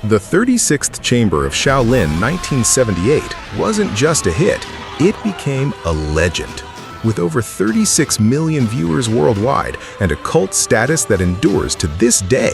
The 36th Chamber of Shaolin 1978 wasn't just a hit, it became a legend. With over 36 million viewers worldwide and a cult status that endures to this day,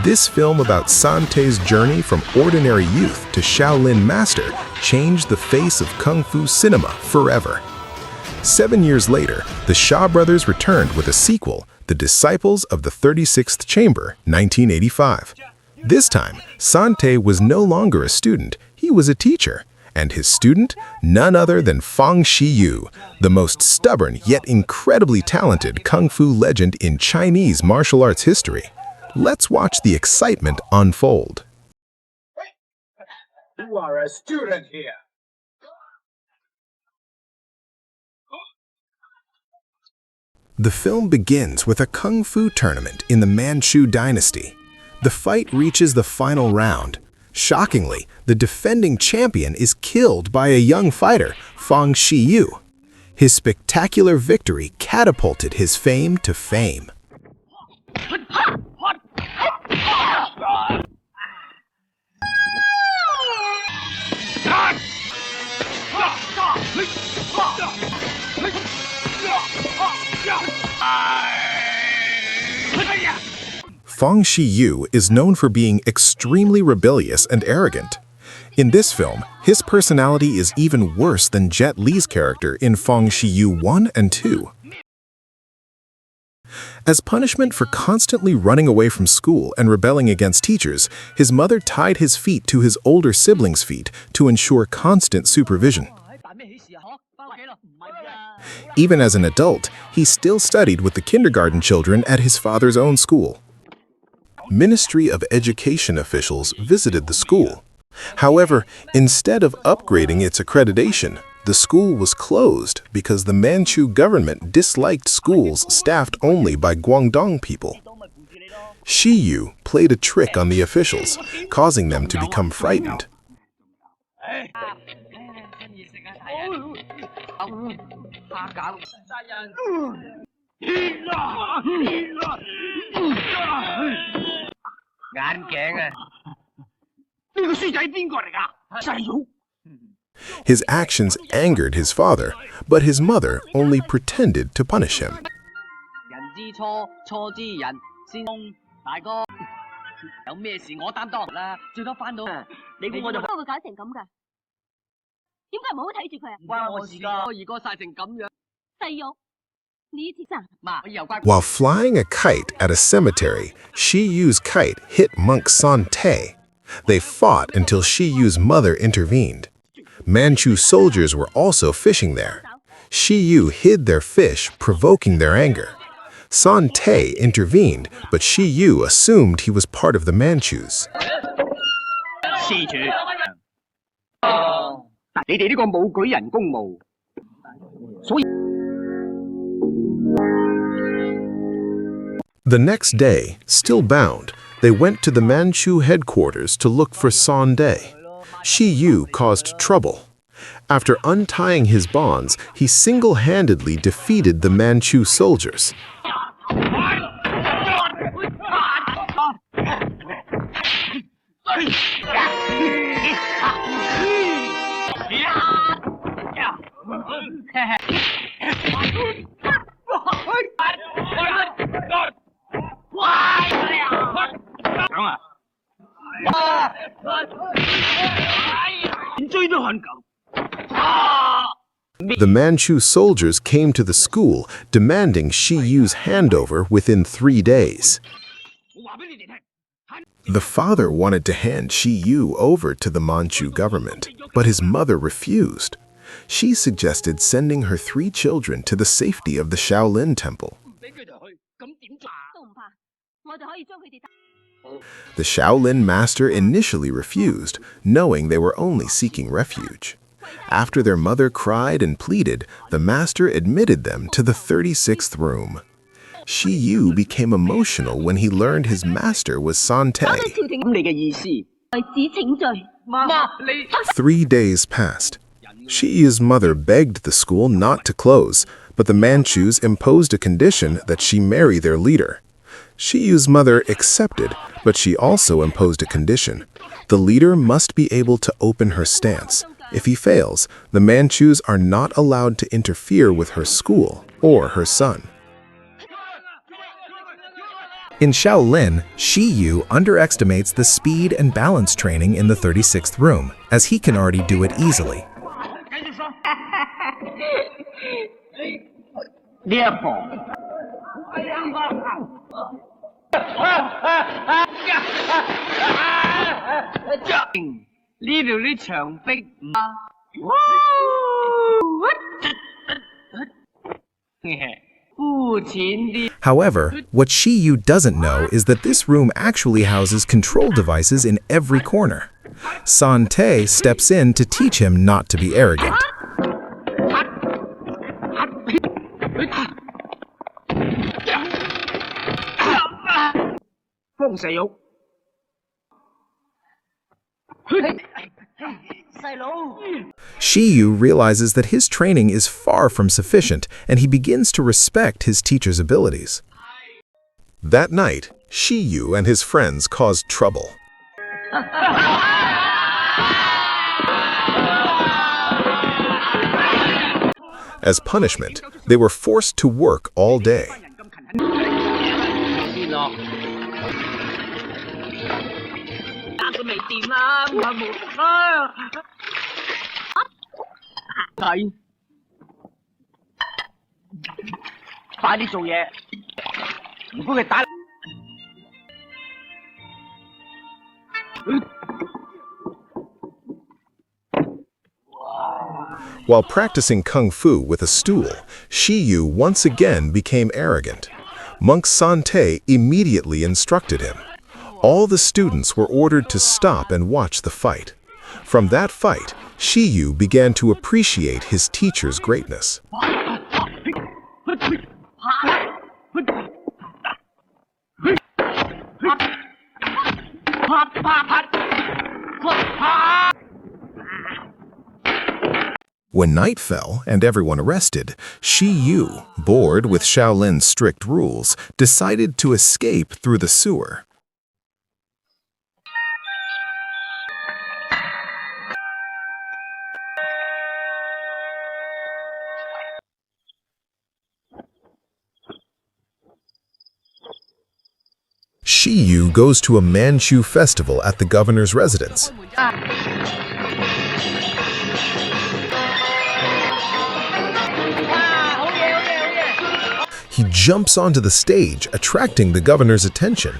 this film about San Te's journey from ordinary youth to Shaolin master changed the face of Kung Fu cinema forever. 7 years later, the Shaw brothers returned with a sequel, The Disciples of the 36th Chamber, 1985. This time, San Te was no longer a student, he was a teacher. And his student, none other than Fong Shiu, the most stubborn yet incredibly talented Kung Fu legend in Chinese martial arts history. Let's watch the excitement unfold. You are a student here. The film begins with a Kung Fu tournament in the Manchu Dynasty. The fight reaches the final round. Shockingly, the defending champion is killed by a young fighter, Fong Shiu. His spectacular victory catapulted his fame to fame. Fong Shiu is known for being extremely rebellious and arrogant. In this film, his personality is even worse than Jet Li's character in Fong Shiu 1 and 2. As punishment for constantly running away from school and rebelling against teachers, his mother tied his feet to his older siblings' feet to ensure constant supervision. Even as an adult, he still studied with the kindergarten children at his father's own school. Ministry of Education officials visited the school. However, instead of upgrading its accreditation, the school was closed because the Manchu government disliked schools staffed only by Guangdong people. Shiu played a trick on the officials, causing them to become frightened. His actions angered his father, but his mother only pretended to punish him. While flying a kite at a cemetery, Shiyu's kite hit monk San Te. They fought until Shiyu's mother intervened. Manchu soldiers were also fishing there. Shiyu hid their fish, provoking their anger. San Te intervened, but Shiyu assumed he was part of the Manchus. The next day, still bound, they went to the Manchu headquarters to look for San Te. Shiyu caused trouble. After untying his bonds, he single-handedly defeated the Manchu soldiers. The Manchu soldiers came to the school, demanding Shiyu's handover within 3 days. The father wanted to hand Shiyu over to the Manchu government, but his mother refused. She suggested sending her 3 children to the safety of the Shaolin Temple. The Shaolin master initially refused, knowing they were only seeking refuge. After their mother cried and pleaded, the master admitted them to the 36th room. Shiyu became emotional when he learned his master was San Te. 3 days passed. Shiyu's mother begged the school not to close, but the Manchus imposed a condition that she marry their leader. Shiyu's mother accepted, but she also imposed a condition. The leader must be able to open her stance. If he fails, the Manchus are not allowed to interfere with her school or her son. In Shaolin, Shiyu underestimates the speed and balance training in the 36th room, as he can already do it easily. However, what Shiyu doesn't know is that this room actually houses control devices in every corner. San Te steps in to teach him not to be arrogant. Fong Sai-yuk. Shiyu realizes that his training is far from sufficient, and he begins to respect his teacher's abilities. That night, Shiyu and his friends caused trouble. As punishment, they were forced to work all day. While practicing kung fu with a stool, Shiyu once again became arrogant. Monk San Te immediately instructed him. All the students were ordered to stop and watch the fight. From that fight, Shiyu began to appreciate his teacher's greatness. When night fell and everyone rested, Shiyu, bored with Shaolin's strict rules, decided to escape through the sewer. Shiyu goes to a Manchu festival at the governor's residence. He jumps onto the stage, attracting the governor's attention.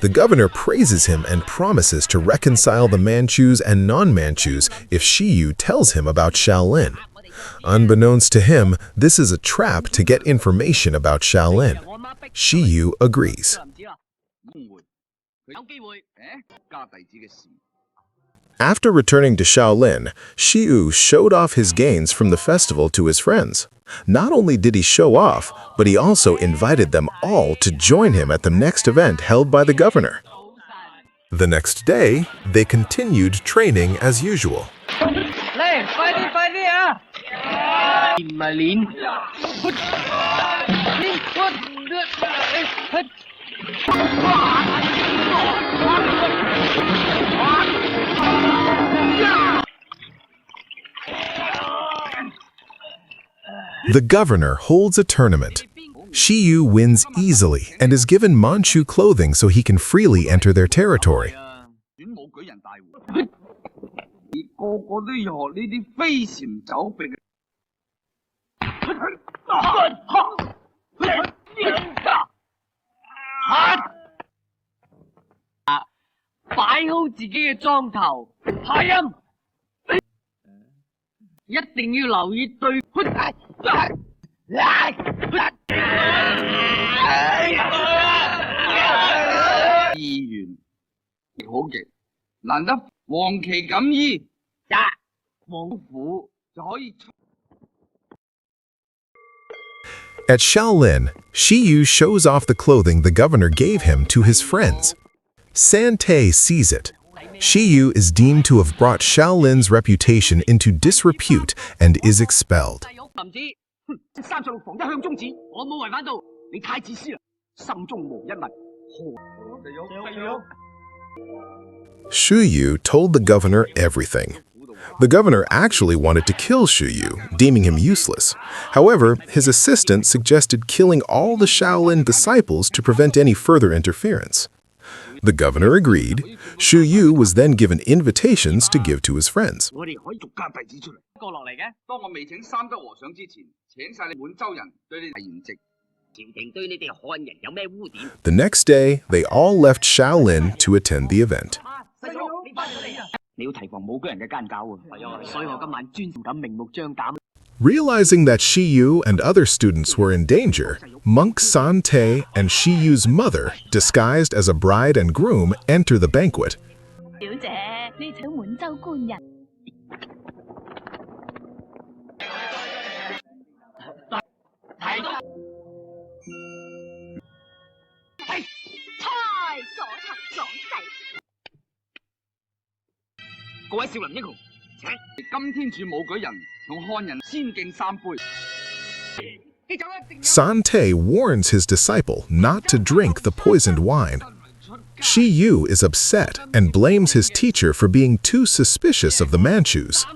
The governor praises him and promises to reconcile the Manchus and non-Manchus if Shiyu tells him about Shaolin. Unbeknownst to him, this is a trap to get information about Shaolin. Shiyu agrees. After returning to Shaolin, Shiyu showed off his gains from the festival to his friends. Not only did he show off, but he also invited them all to join him at the next event held by the governor. The next day, they continued training as usual. The governor holds a tournament. Shiyu wins easily and is given Manchu clothing so he can freely enter their territory. At Shaolin, Shiyu shows off the clothing the governor gave him to his friends. San Te sees it. Shiyu is deemed to have brought Shaolin's reputation into disrepute and is expelled. Yu told the governor everything. The governor actually wanted to kill Yu, deeming him useless. However, his assistant suggested killing all the Shaolin disciples to prevent any further interference. The governor agreed. Yu was then given invitations to give to his friends. The next day, they all left Shaolin to attend the event. Realizing that Yu and other students were in danger, monk San Te and Yu's mother, disguised as a bride and groom, enter the banquet. San Te warns his disciple not to drink the poisoned wine. Yu is upset and blames his teacher for being too suspicious of the Manchus.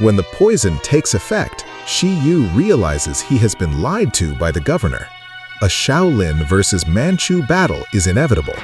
When the poison takes effect, Yu realizes he has been lied to by the governor. A Shaolin versus Manchu battle is inevitable.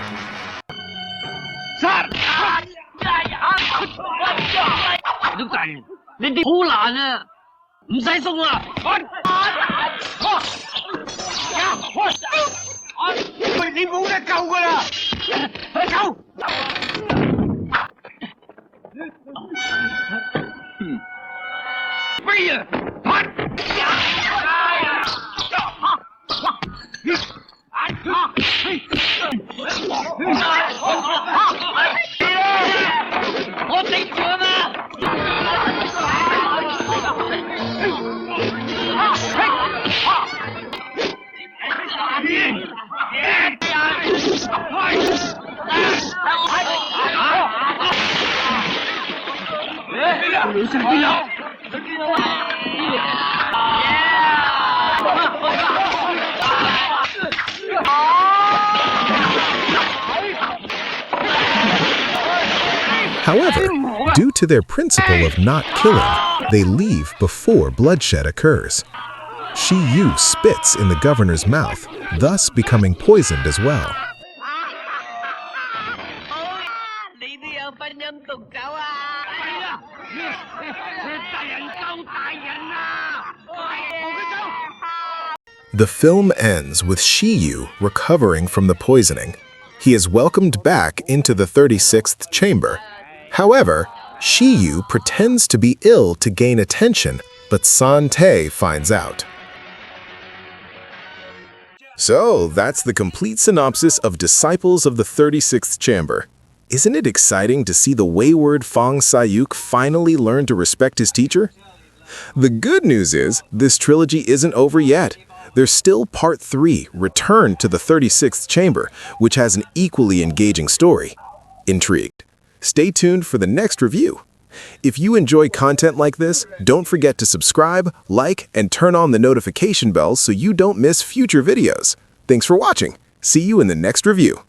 However, due to their principle of not killing, they leave before bloodshed occurs. Yu spits in the governor's mouth, thus becoming poisoned as well. The film ends with Yu recovering from the poisoning. He is welcomed back into the 36th chamber. However, Yu pretends to be ill to gain attention, but San Te finds out. So, that's the complete synopsis of Disciples of the 36th Chamber. Isn't it exciting to see the wayward Fong Sai-yuk finally learn to respect his teacher? The good news is, this trilogy isn't over yet. There's still Part 3, Return to the 36th Chamber, which has an equally engaging story. Intrigued? Stay tuned for the next review. If you enjoy content like this, don't forget to subscribe, like, and turn on the notification bell so you don't miss future videos. Thanks for watching. See you in the next review.